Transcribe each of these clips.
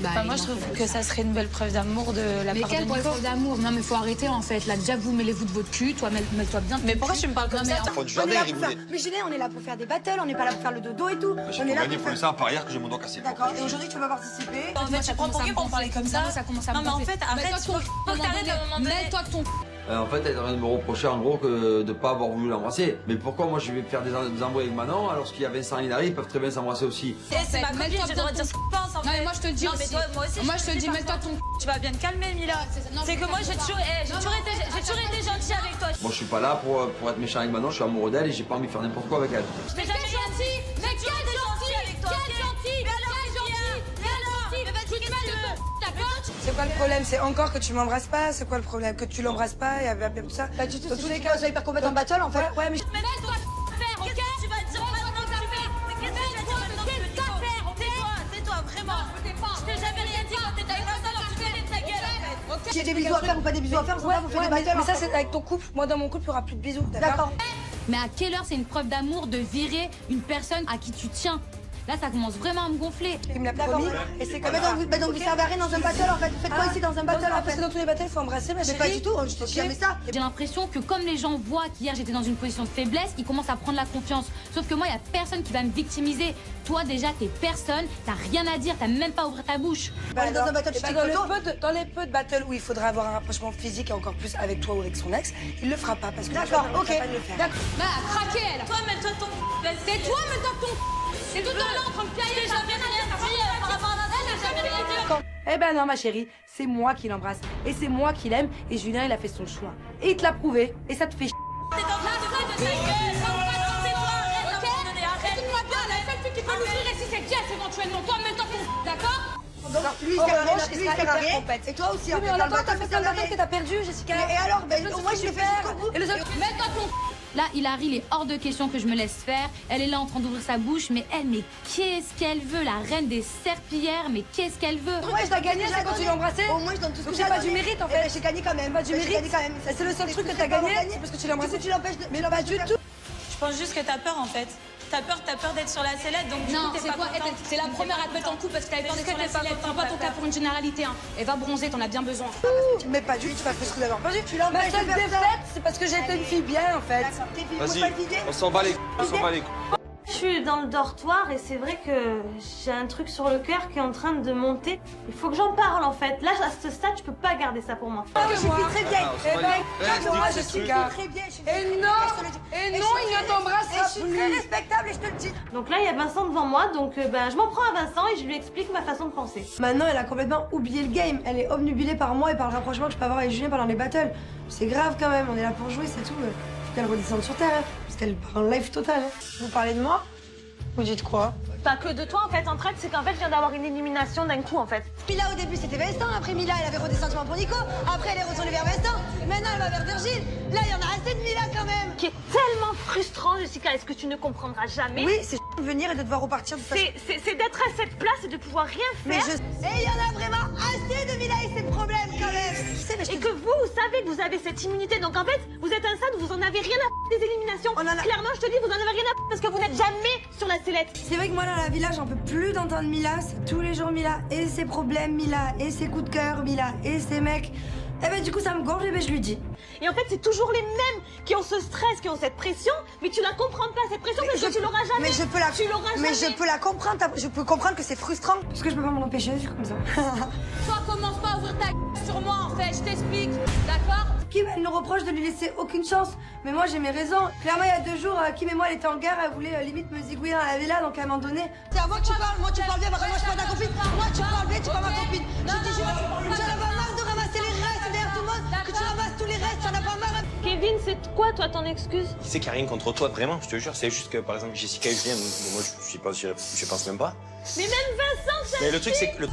Enfin, moi je trouve que ça serait une belle preuve d'amour de la part de Nico. Mais quelle preuve d'amour? Non mais faut arrêter en fait. Là déjà vous mêlez-vous de votre cul, toi mets-toi bien. Mais pourquoi tu me parles comme ça? Mais Julien, on est là pour faire des battles, on n'est pas là pour faire le dodo et tout. J'ai gagné pour ça par hier que j'ai mon doigt cassé. D'accord, et aujourd'hui tu vas participer. En fait, tu prends pour qui pour me parler comme ça? Ça commence à me Non mais en gonfler. fait, arrête, faut que t'arrêtes à un moment donné. Mets-toi ton En fait, elle est en train de me reprocher en gros que de pas avoir voulu l'embrasser. Mais pourquoi moi je vais faire des embrouilles avec Manon alors qu'il y a Vincent et Hilary, ils peuvent très bien s'embrasser aussi. C'est ma copine, je dois dire ce que je pense en fait. Non mais moi je te le dis Non mais aussi. toi, moi aussi. Moi je te dis mets-toi ton Tu vas bien te calmer, Mila. C'est que moi j'ai toujours été gentille avec toi. Moi je suis pas là pour être méchant avec Manon, je suis amoureux d'elle et j'ai pas envie de faire n'importe quoi avec elle. Je t'ai jamais gentil. Mais quel gentil avec toi. Quel gentil. Mais alors, C'est quoi le problème? C'est encore que tu m'embrasses pas? C'est quoi le problème? Que tu l'embrasses pas et tout ça? Bah du tout, dans tous les cas, vous allez pas combattre en battle en fait. Ouais, mais Mais mets-toi faire, ok? Tu vas dire maintenant que tu fais. Mais qu'est-ce que tu vas dire maintenant que tu veux faire? Tais-toi, vraiment. Je t'ai jamais rien dit quand t'étais avec moi, alors tu fais de ta gueule en fait. j'ai des bisous à faire ou pas des bisous à faire, on s'en va, vous faites des battles. Mais ça c'est avec ton couple. Moi dans mon couple, il y aura plus de bisous, d'accord? Mais à quelle heure c'est une preuve d'amour de virer une personne à qui tu tiens? Là, ça commence vraiment à me gonfler. Il me l'a promis. Et c'est comme ça. Donc vous servez à rien dans un battle en fait. Vous faites quoi ici dans un battle en fait? Parce que dans tous les battles, il faut embrasser ma chérie. Mais pas du tout, je te dis jamais ça. J'ai l'impression que comme les gens voient qu'hier j'étais dans une position de faiblesse, ils commencent à prendre la confiance. Sauf que moi, il n'y a personne qui va me victimiser. Toi, déjà, t'es personne, t'as rien à dire, t'as même pas à ouvrir ta bouche. On est dans un battle, dans les peu de battles où il faudra avoir un rapprochement physique et encore plus avec toi ou avec son ex, il le fera pas parce que d'accord, ok, D'accord. Bah, craquez elle. Toi, mets-toi ton. C'est toi, mets-toi ton. C'est tout le temps là en train de piailler. J'ai jamais rien dit par rapport à elle, j'ai jamais rien dit. Eh ben non ma chérie, c'est moi qui l'embrasse et c'est moi qui l'aime et Julien il a fait son choix. Et il te l'a prouvé et ça te fait T'es en train de te de ta gueule. C'est toi, arrête. Écoute-moi bien, la seule fille qui peut nous virer si c'est Jess éventuellement. Toi, mets-toi ton. D'accord? donc lui il sert à rien. Et toi aussi en fait. Mais t'as fait un battle que t'as perdu Jessica. Et alors au moins je vais faire. Et les autres, mets-toi ton. Là, Hilary, il est hors de question que je me laisse faire. Elle est là en train d'ouvrir sa bouche, mais elle, mais qu'est-ce qu'elle veut? La reine des serpillères, mais qu'est-ce qu'elle veut? Ouais, je t'ai gagné, c'est quand tu l'as embrassé. Au moins, je donne tout ce que j'ai pas du mérite en fait. J'ai gagné quand même. Pas du mérite. C'est le seul truc que t'as gagné, c'est parce que tu l'as embrassé. Tu l'empêches de. Mais pas du tout. Je pense juste que t'as peur en fait. T'as peur d'être sur la sellette, donc du Non, coup, c'est quoi? C'est la première à te mettre en couple parce que t'avais peur d'être sur la sellette. Prends pas ton cas pour une généralité, hein. Et va bronzer, t'en as bien besoin. Mais pas du tout, tu vas frustrer d'avoir perdu. Tu l'empêches de faire défaite, c'est parce que j'étais une fille bien en fait. Vas-y, on s'en bat les couilles, on s'en bat les couilles. Je suis dans le dortoir et c'est vrai que j'ai un truc sur le cœur qui est en train de monter. Il faut que j'en parle en fait. Là, à ce stade, je peux pas garder ça pour moi. Je suis très bien. Eh ben, moi, je suis très bien. Et non, il ne t'embrassera plus. Je suis très respectable et je te le dis. Donc là, il y a Vincent devant moi, donc je m'en prends à Vincent et je lui explique ma façon de penser. Maintenant, elle a complètement oublié le game. Elle est obnubilée par moi et par le rapprochement que je peux avoir avec Julien pendant les battles. C'est grave quand même, on est là pour jouer, c'est tout. Faut qu'elle redescende sur terre, hein, parce qu'elle part en live total. Hein. Vous parlez de moi? Vous dites quoi? Pas que de toi en fait, c'est qu'en fait, je viens d'avoir une élimination d'un coup en fait. Mila au début c'était Vincent, après Mila elle avait redescendu pour Nico, après elle est retournée vers Vincent, maintenant elle va vers Virgile. Là il y en a assez de Mila quand même. Qui est tellement frustrant, Jessica, est-ce que tu ne comprendras jamais? Oui, c'est de venir et de devoir repartir de C'est d'être à cette place et de pouvoir rien faire. Et il y en a vraiment assez de Mila et ses problèmes quand même. Et que vous savez que vous avez cette immunité, donc en fait, vous êtes un stade où vous en avez rien à f*** des éliminations. Clairement, je te dis, vous en avez rien à f*** parce que vous n'êtes jamais sur la sellette. C'est vrai que moi dans la villa, j'en peux plus d'entendre Mila, c'est tous les jours Mila, et ses problèmes Mila, et ses coups de cœur Mila, et ses mecs. Et ben du coup ça me gonfle et ben je lui dis. Et en fait c'est toujours les mêmes qui ont ce stress, qui ont cette pression, mais tu la comprends pas cette pression parce que tu l'auras jamais. Mais je peux la. Tu l'auras jamais. Mais je peux la comprendre, je peux comprendre que c'est frustrant. Parce que je peux pas m'en empêcher, je suis comme ça. Toi, commence pas à ouvrir ta gueule sur moi en fait, je t'explique, d'accord? Kim, elle nous reproche de lui laisser aucune chance. Mais moi, j'ai mes raisons. Clairement, il y a 2 jours, Kim et moi, elle était en gare, elle voulait limite me zigouiller dans la villa, donc à un moment donné. C'est à moi que tu parles, moi tu parles bien, parce que moi je suis pas ta copine. Moi tu parles bien, tu es pas ma copine. Je te jure, j'en ai pas marre de ramasser les restes derrière tout le monde, que tu ramasses tous les restes, j'en ai pas marre. Kevin, c'est quoi toi ton excuse? Tu sais qu'il n'y a rien contre toi, vraiment, je te jure. C'est juste que, par exemple, Jessica et Julien, moi, je pense même pas. Mais même Vincent, ça. Mais le truc, c'est que. Allez,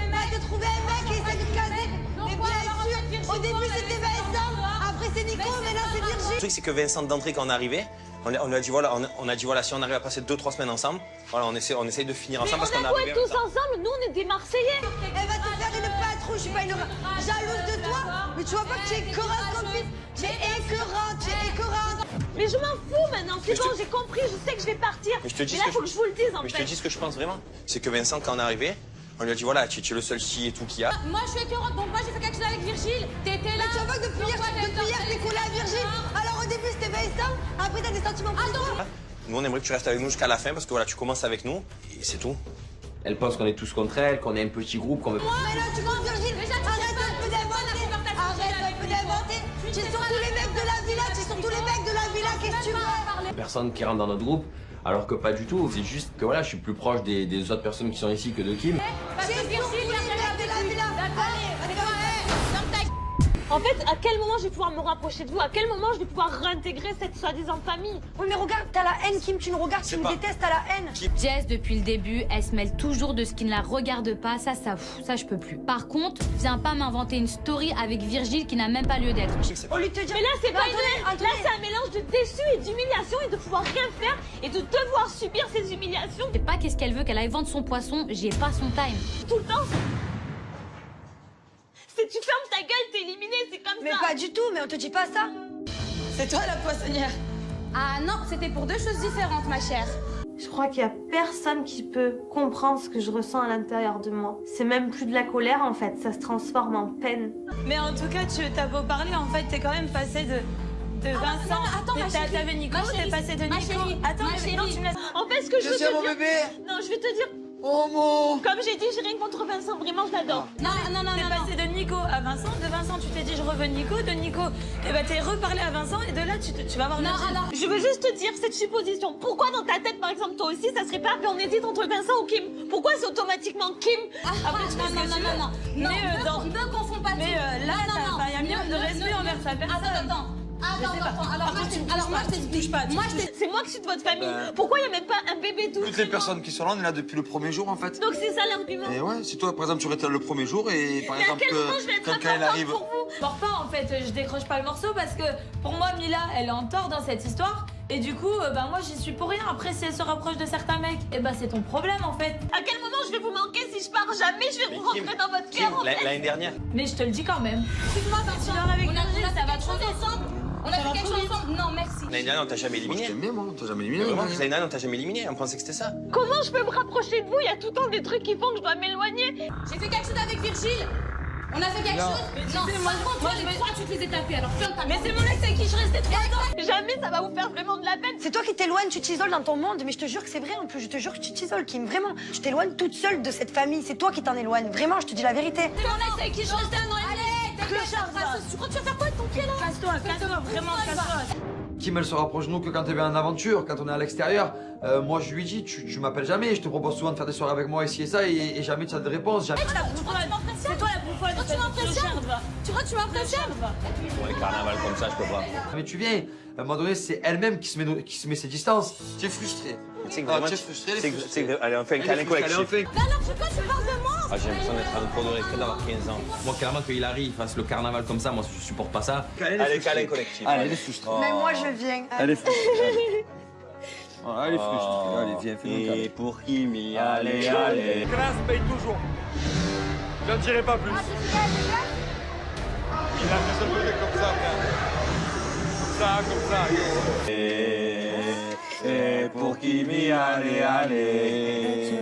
va te trouver un mec et essaie de te caser. Mais bien sûr, au début c'était Vincent, après c'est Nico, maintenant c'est Virgile. Le truc, c'est que Vincent, d'entrée, quand on est arrivé, on lui a dit, voilà, si on arrive à passer 2-3 semaines ensemble, voilà, on essaye de finir ensemble parce qu'on est on arrivé. est tous ensemble, nous on est des Marseillais. Elle va te faire une patrouille, je suis pas une jalouse de toi, mais tu vois pas que tu es écœurante comme fils. Tu es écœurante, tu es écœurante. Mais je m'en fous maintenant, c'est bon, j'ai compris, je sais que je vais partir. Mais je te dis là, il faut que je vous le dise en fait. Mais je te dis ce que je pense vraiment. C'est que Vincent, quand on est arrivé, on lui a dit voilà, tu es le seul chi et tout qu'il y a. Moi, je suis écœurante, donc moi, j'ai fait quelque chose avec Virgile. T'étais là. Mais tu vois que depuis hier, t'es collé à Virgile. Alors au début, c'était Vincent, après t'as des sentiments pour toi. Nous, on aimerait que tu restes avec nous jusqu'à la fin parce que voilà, tu commences avec nous et c'est tout. Elle pense qu'on est tous contre elle, qu'on est un petit groupe, qu'on veut... Mais là, tu vois, Virgile, arrête un peu d'inventer. Arrête un peu d'inventer. Tu es sur tous les mecs de la villa, tu es sur tous les mecs de la villa, qu'est-ce que tu veux? Personne qui rentre dans notre groupe, alors que pas du tout. C'est juste que voilà, je suis plus proche des autres personnes qui sont ici que de Kim. Parce que Virgile, il y a rien de la villa. En fait, à quel moment je vais pouvoir me rapprocher de vous? À quel moment je vais pouvoir réintégrer cette soi-disant famille? Oui, mais regarde, t'as la haine, Kim, tu nous regardes, tu nous détestes, t'as la haine. Jess, depuis le début, elle se mêle toujours de ce qui ne la regarde pas. Ça je peux plus. Par contre, viens pas m'inventer une story avec Virgile qui n'a même pas lieu d'être. Au lieu de te dire... Mais là, c'est pas une haine. Anthony. Là, c'est un mélange de déçu et d'humiliation et de pouvoir rien faire et de devoir subir ces humiliations Je sais pas qu'est-ce qu'elle veut, qu'elle aille vendre son poisson. J'ai pas son time. tout le temps. Si tu fermes ta gueule, t'es éliminé, c'est comme Mais ça. pas du tout, mais on te dit pas ça. C'est toi la poissonnière. Ah non, c'était pour deux choses différentes, ma chère. Je crois qu'il y a personne qui peut comprendre ce que je ressens à l'intérieur de moi. C'est même plus de la colère en fait, ça se transforme en peine. Mais en tout cas, tu t'as beau parler, en fait, t'es quand même passé de Vincent. attends, ma chérie. T'avais Nico, Ma chérie, t'es passé de ma Nico. chérie, Attends, ma mais chérie. non, tu me laisses. En fait, ce que je veux te dire... mon bébé. Non, je vais te dire... Oh mon... Comme j'ai dit, j'ai rien contre Vincent, vraiment, je l'adore. Non, T'es passé de Nico à Vincent, de Vincent tu t'es dit je revois Nico, de Nico t'es reparlé à Vincent et de là tu vas avoir Virgile. Je veux juste te dire cette supposition. Pourquoi dans ta tête, par exemple, toi aussi, ça serait pas on hésite entre Vincent ou Kim? Pourquoi c'est automatiquement Kim? Après tu fais ce que tu veux. ne confonds pas tout. Mais là, il y a mieux de respect envers sa personne. Attends, alors moi je t'explique. C'est moi qui suis de votre famille. Pourquoi il y a même pas un bébé tout? Toutes les personnes qui sont là, on est là depuis le premier jour en fait. Donc c'est ça l'argument. Et ouais, si toi par exemple tu aurais été là le premier jour et par Mais à exemple quel moment je vais être quand elle importante arrive. pour vous? Mors pas en fait, je décroche pas le morceau parce que pour moi Mila elle est en tort dans cette histoire et du coup moi j'y suis pour rien. Après si elle se rapproche de certains mecs, c'est ton problème en fait. À quel moment je vais vous manquer si je pars? Jamais je vais vous rentrer dans votre cœur en fait. L'année dernière. Mais je te le dis quand même. Excuse-moi, Tu dors avec Virgile, ça va trop vite. ensemble. On a fait quelque chose ensemble. Non, merci. L'année dernière, on t'a jamais Moi je éliminé. t'aime bien moi, on t'a jamais éliminé. Vraiment, moi. l'année dernière, on t'a jamais éliminé. On pensait que c'était ça. Comment je peux me rapprocher de vous? Il y a tout le temps des trucs qui font que je dois m'éloigner. J'ai fait quelque chose avec Virgile. On a fait quelque chose. Non, par contre, toi, les trois, tu te les as tapés. Alors ferme ta Mais c'est mon ex avec qui je restais 3 ans. Jamais ça va vous faire vraiment de la peine. C'est toi qui t'éloignes, tu t'isoles dans ton monde, mais je te jure que c'est vrai en plus, je te jure que tu t'isoles, Kim, vraiment. Tu t'éloignes toute seule de cette famille, c'est toi qui t'en éloignes, vraiment, je te dis la vérité. C'est mon ex avec qui je restais 1 an et demi. Tu crois que tu vas faire quoi de ton pied là? Casse-toi, vraiment casse-toi. Kim, elle se rapproche de nous que quand elle vient en aventure, quand on est à l'extérieur. Moi, je lui dis, tu m'appelles jamais. Je te propose souvent de faire des soirées avec moi ici et ça, et jamais tu as de réponse. Jamais. C'est toi la bouffonne. Tu m'impressionnes. Tu crois que tu m'impressionnes? Pour un carnaval comme ça, je peux pas. Mais tu viens. À un moment donné, c'est elle-même qui se met ses distances. Tu es frustré. Tu sais que Ah, vraiment, tu es frustré, elle est frustrée. allez, on fait un câlin collectif. Alors pourquoi tu parles de moi? Ah, j'ai l'impression d'être un trop de respect d'avoir 15 ans. Moi, clairement, que Hilary fasse le carnaval comme ça, moi, je supporte pas ça. Allez, câlin collectif. Allez, elle est frustrée. Mais moi je viens. Elle est frustrée. Elle est frustrée. Allez, viens, fais-nous un câlin. Et pour Kimi, allez, allez. Classe paye toujours. J'en dirai pas plus. Il a fait ce côté comme ça, frère. Comme ça. Et pour Kimi, allez, allez.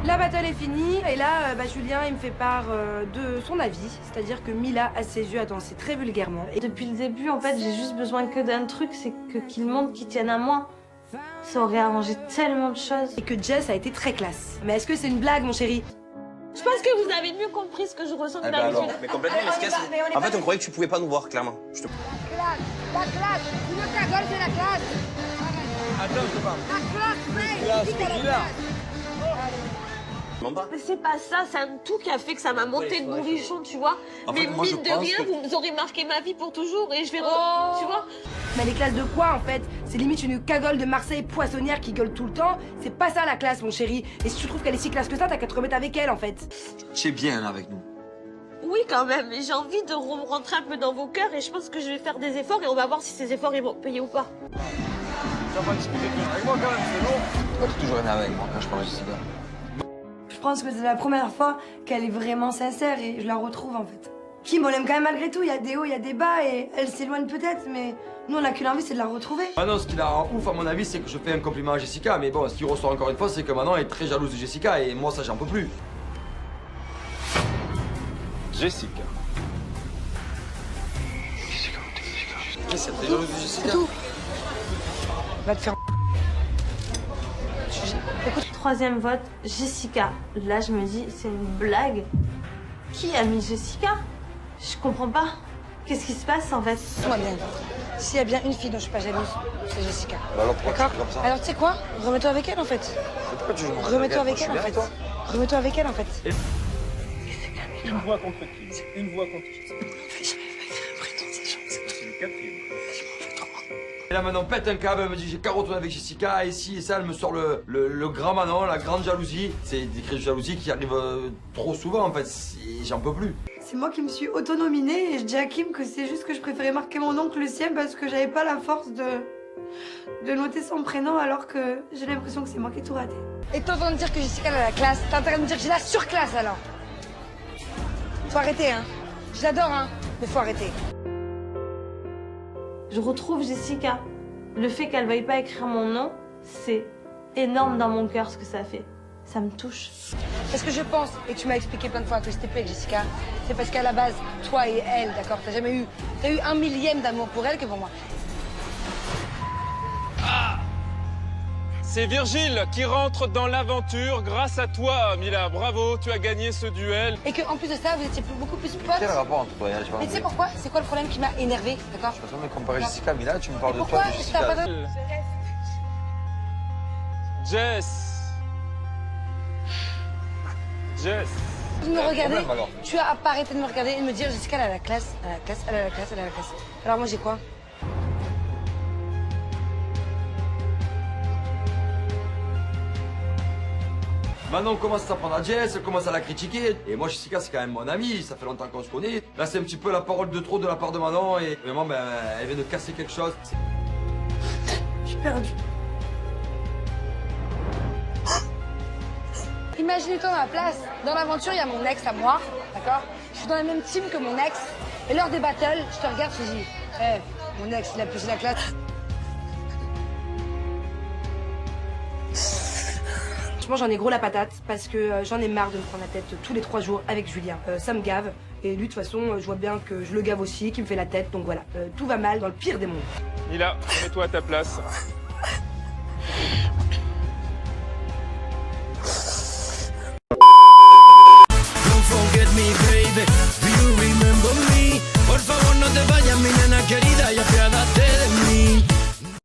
La battle est finie, et là, Julien, il me fait part de son avis, c'est-à-dire que Mila, à ses yeux, a dansé très vulgairement. Et depuis le début, en fait, j'ai juste besoin que d'un truc, c'est qu'il montre qu'il tienne à moi. Ça aurait arrangé tellement de choses. Et que Jess a été très classe. Mais est-ce que c'est une blague, mon chéri? Je pense que vous avez mieux compris ce que je ressens que d'habitude. Mais complètement, mais ce qu'il y a, c'est- en fait, on croyait que tu pouvais pas nous voir, clairement. Je te... Attends, je parle. Classe, c'est là. Même pas. Mais c'est pas ça, c'est un tout qui a fait que ça m'a monté de bourrichon, tu vois. En Mais fait, moi, je mine de pense rien, que- vous aurez marqué ma vie pour toujours et je vais... Tu vois. Mais les classes de quoi, en fait? C'est limite une cagole de Marseille poissonnière qui gueule tout le temps. C'est pas ça, la classe, mon chéri. Et si tu trouves qu'elle est si classe que ça, t'as qu'à te remettre avec elle, en fait. Tu es bien là avec nous. Oui, quand même, mais j'ai envie de rentrer un peu dans vos cœurs et je pense que je vais faire des efforts et on va voir si ces efforts ils vont payer ou pas. Tu vas pas discuter avec moi quand même, c'est lourd. Toi, t'es toujours énervé avec moi quand je parle de cigare. Je pense que c'est la première fois qu'elle est vraiment sincère et je la retrouve, en fait. Kim, on l'aime quand même malgré tout, il y a des hauts, il y a des bas, et elle s'éloigne peut-être, mais nous on a qu'une envie, c'est de la retrouver. Manon, ce qui la rend ouf à mon avis, c'est que je fais un compliment à Jessica, mais bon, ce qui ressort encore une fois, c'est que Manon est très jalouse de Jessica, et moi ça j'en peux plus. Jessica. Qu'est-ce que t'es jalouse de Jessica? C'est tout. Va te faire... Écoute, troisième vote, Jessica. Là, je me dis, c'est une blague. Qui a mis Jessica? Je comprends pas. Qu'est-ce qui se passe en fait? Moi bien. S'il y a bien une fille dont je suis pas jalouse, c'est Jessica. Bah alors pourquoi D'accord? tu fais comme ça? Alors tu sais quoi? Remets-toi avec elle en fait. Pourquoi tu joues Remets-toi avec elle en fait. Remets-toi avec elle en fait. Une voix contre qui? Une voix contre qui? C'est le quatrième. Et là Manon pète un câble, elle me dit j'ai qu'à retourner avec Jessica, et si et ça, elle me sort le grand Manon, la grande jalousie. C'est des crises de jalousie qui arrivent trop souvent en fait, j'en peux plus. C'est moi qui me suis auto-nominée et je dis à Kim que c'est juste que je préférais marquer mon nom que le sien parce que j'avais pas la force de noter son prénom alors que j'ai l'impression que c'est moi qui ai tout raté. Et t'es en train de dire que Jessica elle a la classe, t'es en train de me dire que j'ai la surclasse alors. Faut arrêter hein. Je l'adore hein, mais faut arrêter. Je retrouve Jessica. Le fait qu'elle veuille pas écrire mon nom, c'est énorme dans mon cœur ce que ça fait. Ça me touche. Parce que je pense, et tu m'as expliqué plein de fois que c'était plus avec Jessica, c'est parce qu'à la base, toi et elle, d'accord, t'as eu 1 millième d'amour pour elle que pour moi. C'est Virgile qui rentre dans l'aventure grâce à toi, Mila. Bravo, tu as gagné ce duel. Et qu'en plus de ça, vous étiez beaucoup plus potes. Quel rapport entre toi et elle? Mais tu sais pourquoi? C'est quoi le problème qui m'a énervé, d'accord? Je peux pas me comparer Jessica, mais là tu me parles de Pourquoi toi de Jessica. t'as pas de... Jess. Jess. Tu me regardais, problème, alors. tu as pas arrêté de me regarder et de me dire Jessica elle a la classe, elle a la classe, elle a la classe, elle a la classe. Alors moi j'ai quoi? Manon commence à s'apprendre à Jess, elle commence à la critiquer. Et moi, Jessica, c'est quand même mon amie, ça fait longtemps qu'on se connaît. Là, c'est un petit peu la parole de trop de la part de Manon et vraiment, ben, elle vient de casser quelque chose. Je suis perdue. Imagine-toi dans ma place. Dans l'aventure, il y a mon ex à moi, d'accord? Je suis dans la même team que mon ex. Et lors des battles, je te regarde, je te dis, hé, mon ex, il a poussé la classe. Franchement, j'en ai gros la patate parce que j'en ai marre de me prendre la tête tous les 3 jours avec Julien. Ça me gave. Et lui, de toute façon, je vois bien que je le gave aussi, qu'il me fait la tête. Donc voilà, tout va mal dans le pire des mondes. Mila, mets-toi à ta place. Don't forget me, baby. Do you remember me? Por favor, no te vayas, mi nena querida, y apiádate